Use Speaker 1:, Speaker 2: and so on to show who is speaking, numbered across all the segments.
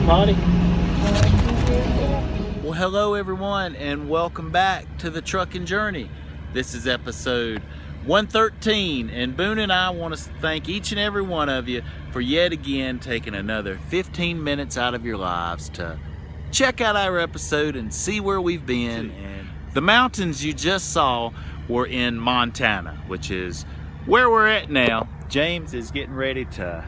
Speaker 1: potty?
Speaker 2: Well, hello everyone, and welcome back to the Truckin' Journey. This is episode 113, and Boone and I want to thank each and every one of you for yet again taking another 15 minutes out of your lives to check out our episode and see where we've been. And the mountains you just saw were in Montana, which is where we're at now. James is getting ready to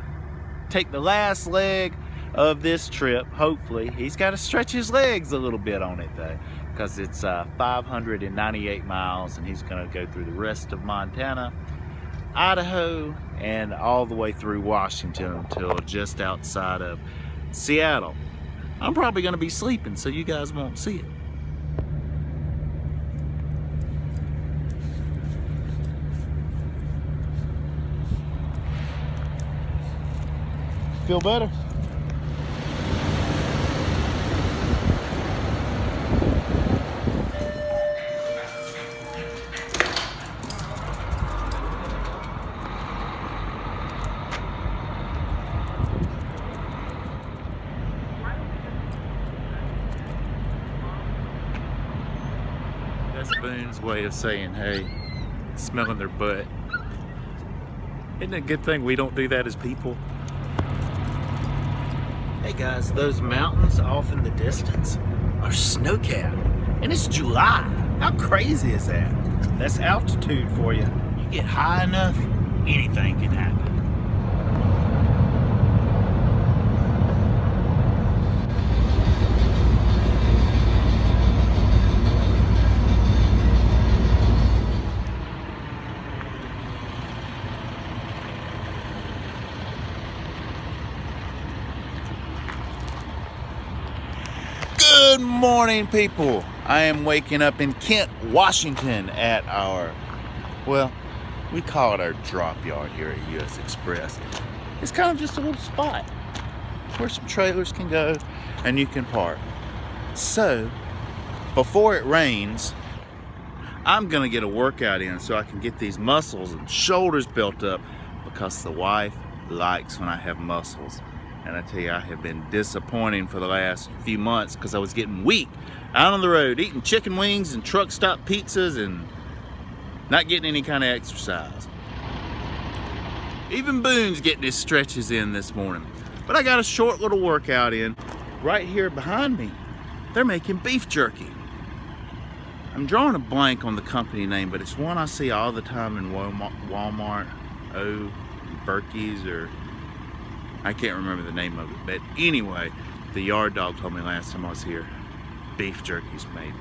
Speaker 2: take the last leg of this trip. Hopefully he's got to stretch his legs a little bit on it though, because it's 598 miles, and he's going to go through the rest of Montana, Idaho, and all the way through Washington until just outside of Seattle. I'm probably going to be sleeping, so you guys won't see it. Feel better? That's Boone's way of saying, hey, smelling their butt. Isn't it a good thing we don't do that as people? Hey guys, those mountains off in the distance are snow-capped, and it's July. How crazy is that? That's altitude for you. You get high enough, anything can happen. Good morning, people. I am waking up in Kent, Washington at our, well, we call it our drop yard here at US Xpress. It's kind of just a little spot where some trailers can go and you can park. So, before it rains, I'm gonna get a workout in so I can get these muscles and shoulders built up, because the wife likes when I have muscles. And I tell you, I have been disappointing for the last few months because I was getting weak out on the road, eating chicken wings and truck stop pizzas and not getting any kind of exercise. Even Boone's getting his stretches in this morning. But I got a short little workout in. Right here behind me, they're making beef jerky. I'm drawing a blank on the company name, but it's one I see all the time in Walmart, Berkey's, or I can't remember the name of it, but anyway, the yard dog told me last time I was here, beef jerky's made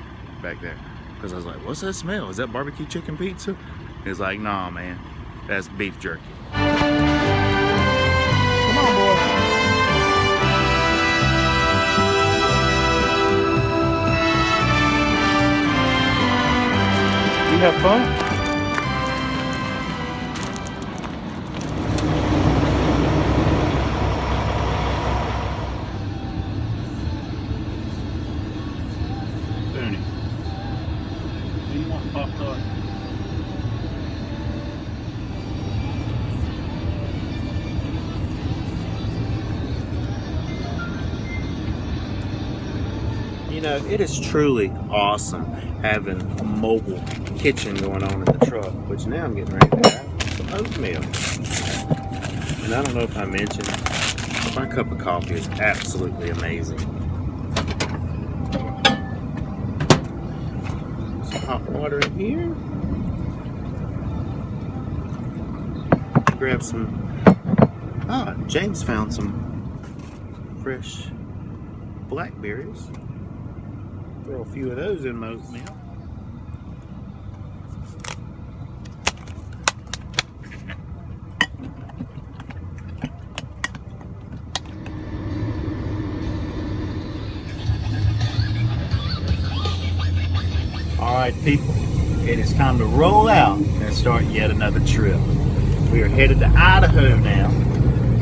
Speaker 2: back there. Because I was like, what's that smell? Is that barbecue chicken pizza? He's like, nah, man, that's beef jerky. Come on, boy. You have fun? You know, it is truly awesome having a mobile kitchen going on in the truck, which now I'm getting ready to have some oatmeal. And I don't know if I mentioned, my cup of coffee is absolutely amazing. Some hot water in here. Grab some, James found some fresh blackberries. Throw a few of those in my oatmeal. Alright people, it is time to roll out and start yet another trip. We are headed to Idaho now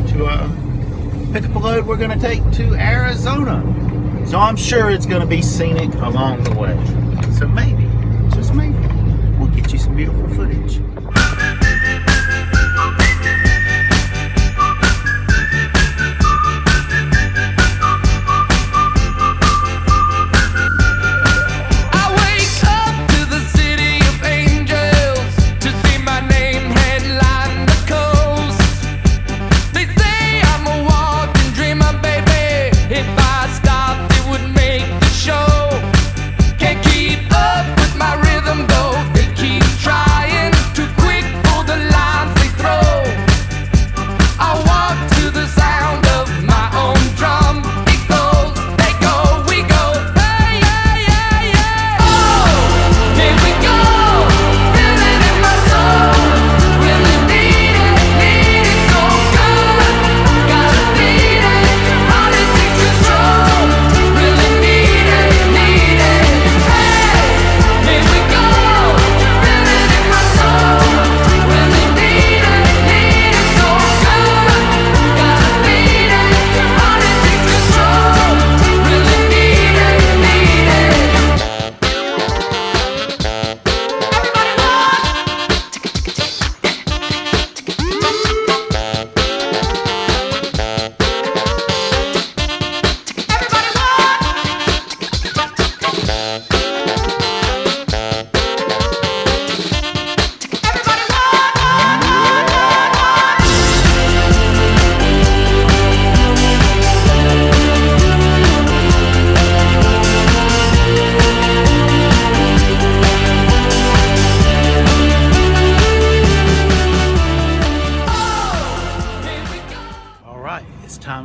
Speaker 2: to pick up a load we're going to take to Arizona. So I'm sure it's going to be scenic along the way. So maybe, just maybe, we'll get you some beautiful footage.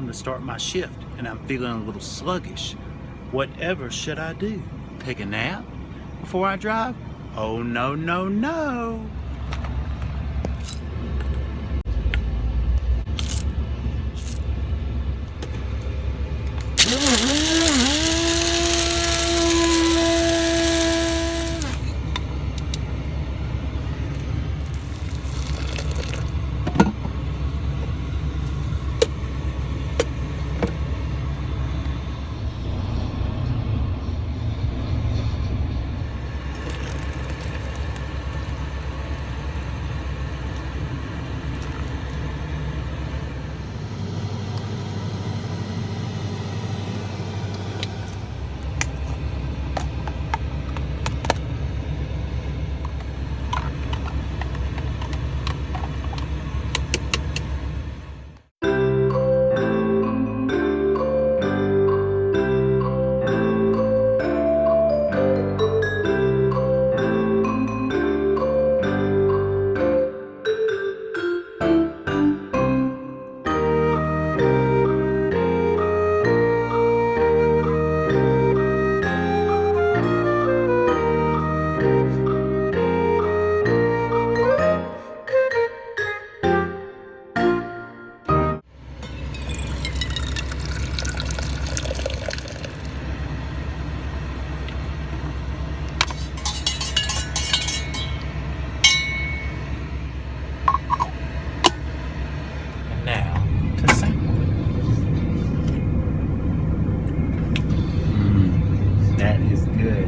Speaker 2: to start my shift and I'm feeling a little sluggish. Whatever should I do? Take a nap before I drive? Oh, no, no, no. That is good.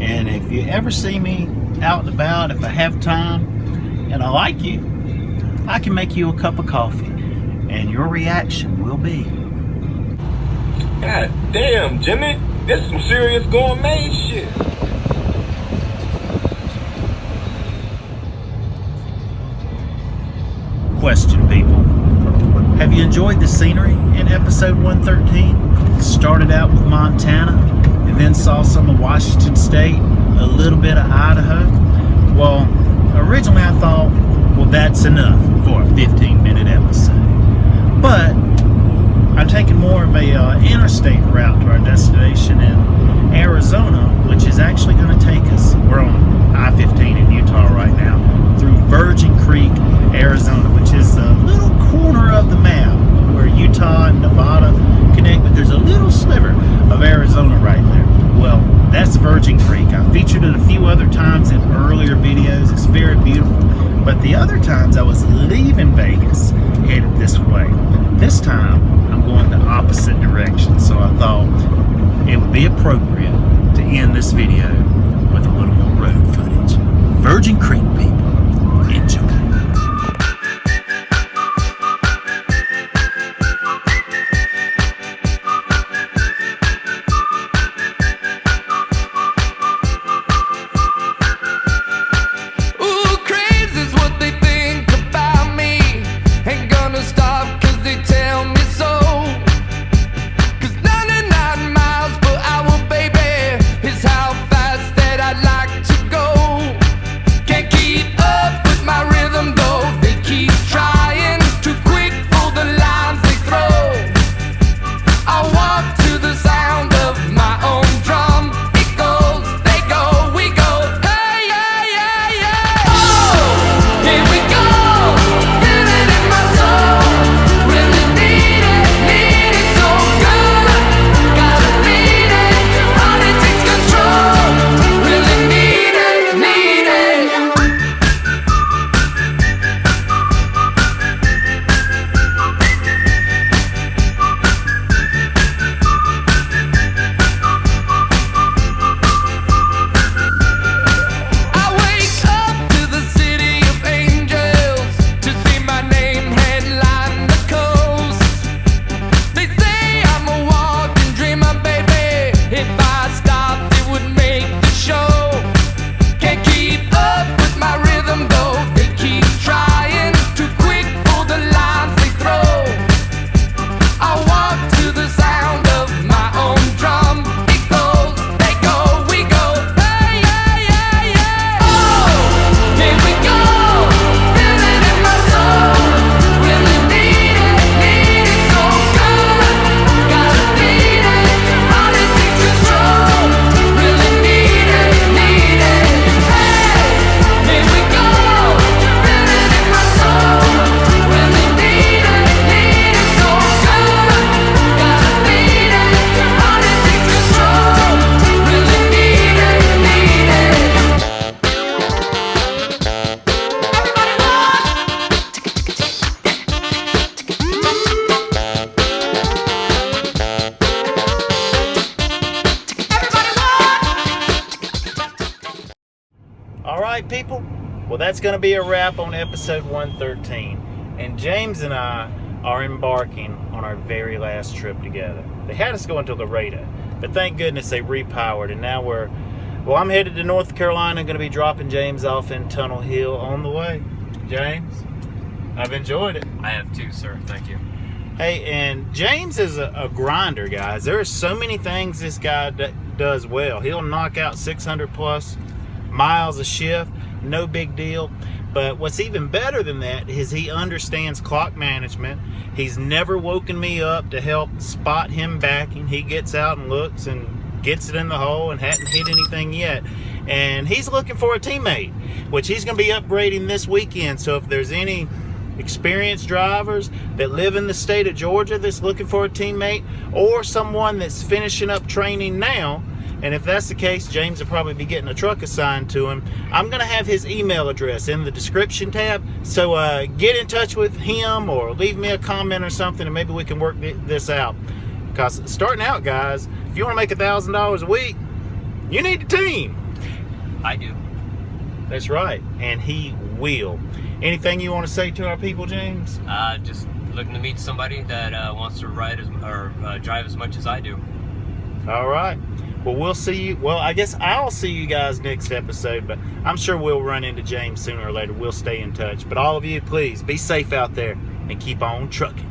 Speaker 2: And if you ever see me out and about, if I have time and I like you, I can make you a cup of coffee and your reaction will be,
Speaker 1: God damn, Jimmy, this is some serious gourmet shit.
Speaker 2: Question, people. Have you enjoyed the scenery in episode 113? Started out with Montana and then saw some of Washington State, a little bit of Idaho. Well, originally I thought, well, that's enough for a 15-minute episode. But I'm taking more of a interstate route to our destination in Arizona, which is actually going to take us, we're on I-15 in Utah right now, through Virgin Creek, Arizona, which is a little corner of the map where Utah and Nevada connect, but there's a little sliver of Arizona right there. Well, that's Virgin Creek. I featured it a few other times in earlier videos. It's very beautiful. But the other times I was leaving Vegas, headed this way. This time, I'm going the opposite direction. So I thought it would be appropriate to end this video with a little more road footage. Virgin Creek, people, enjoy.
Speaker 3: Can't keep
Speaker 2: right, people? Well, that's going to be a wrap on episode 113. And James and I are embarking on our very last trip together. They had us going to Laredo, but thank goodness they repowered, and now I'm headed to North Carolina. I'm going to be dropping James off in Tunnel Hill on the way. James, I've enjoyed it.
Speaker 3: I have too, sir. Thank you.
Speaker 2: Hey, and James is a grinder, guys. There are so many things this guy does well. He'll knock out 600 plus miles a shift, no big deal. But what's even better than that is he understands clock management. He's never woken me up to help spot him backing. He gets out and looks and gets it in the hole and hadn't hit anything yet. And he's looking for a teammate, which he's going to be upgrading this weekend. So if there's any experienced drivers that live in the state of Georgia that's looking for a teammate, or someone that's finishing up training now, and if that's the case, James will probably be getting a truck assigned to him. I'm going to have his email address in the description tab, so get in touch with him or leave me a comment or something, and maybe we can work this out. Because starting out, guys, if you want to make $1,000 a week, you need a team.
Speaker 3: I do.
Speaker 2: That's right, and he will. Anything you want to say to our people, James?
Speaker 3: Just looking to meet somebody that wants to ride or drive as much as I do.
Speaker 2: All right. Well, we'll see you. Well, I guess I'll see you guys next episode, but I'm sure we'll run into James sooner or later. We'll stay in touch. But all of you, please be safe out there and keep on trucking.